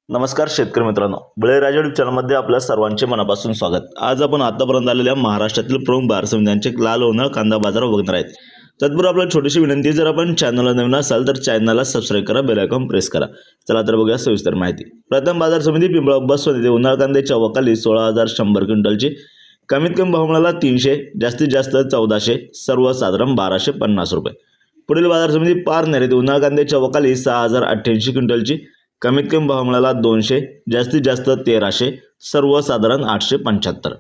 नमस्कार शेतकरी मित्रांनो, बळीराजा यूट्यूब चॅनलमध्ये आपल्या सर्वांचे मनापासून स्वागत। आज आपण आतापर्यंत आलेल्या महाराष्ट्रातील प्रमुख बाजार समित्यांचे लाल उन्हाळ कांदा बाजार बघणार आहेत। तत्पूर्वी आपल्याला छोटीशी विनंती, जर आपण चॅनलला नवीन असाल तर चॅनलला सबस्क्राइब करा, बेल आयकॉन प्रेस करा। चला तर बघूया सविस्तर माहिती। प्रथम बाजार समिती पिंपळा बसवंत येथे उन्हाळ कांद्याच्या वकाली 16,100 क्विंटलची, कमीत कमी भाव मिळाला 300, जास्तीत जास्त 1400, सर्वसाधारण 1250 रुपये। पुढील बाजार समिती पारनेर येथे उन्हाळ कांद्याच्या वकाली 6,088 क्विंटलची, कमीत कमी भाव मिळाला 200, जास्तीत जास्त 1300, सर्वसाधारण 875।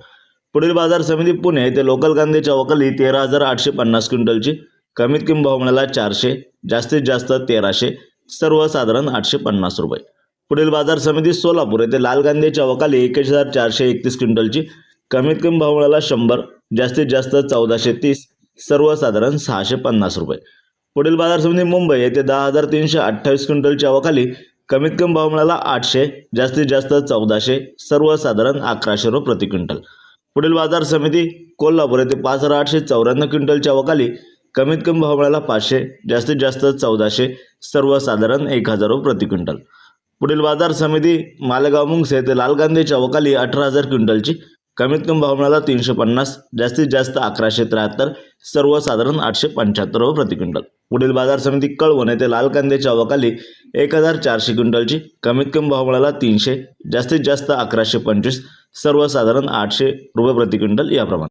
पुढील बाजार समिती पुणे येथे लोकल कांद्याच्या वकाली 13,850 क्विंटलची, कमीत कमी भाव मिळाला 400, जास्तीत जास्त 1300, सर्वसाधारण 850 रुपये। पुढील बाजार समिती सोलापूर येथे लाल कांद्याच्या वकाली 21,431 क्विंटलची, कमीत कमी भाव मिळाला 100, जास्तीत जास्त 1430, सर्वसाधारण 650 रुपये। पुढील बाजार समिती मुंबई येथे 10,328 क्विंटलच्या वकाली, कमीत कमी भाव मिळाला 800, जास्तीत जास्त 1400, सर्वसाधारण 1100 रुपये प्रति क्विंटल। पुढील बाजार समिती कोल्हापूर येथे 5,894 क्विंटलच्या वकाली, कमीत कमी भाव मिळाला 500, जास्तीत जास्त 1400, सर्वसाधारण 1000 रुपये प्रति क्विंटल। पुढील बाजार समिती मालेगाव मुंगसे येथे लाल कांद्याच्या वकाली 18,000 क्विंटलची, कमीत कमी भाव मिळाला 350, जास्तीत जास्त 1173, सर्वसाधारण 875 रुपये प्रति क्विंटल। पुढील बाजार समिती कळवण येथे लाल कांद्याच्या वकाली 1,400 क्विंटलची, कमीत कमी भाव मिळाला 300, जास्तीत जास्त 1125, सर्वसाधारण 800 रुपये प्रति क्विंटल याप्रमाणे।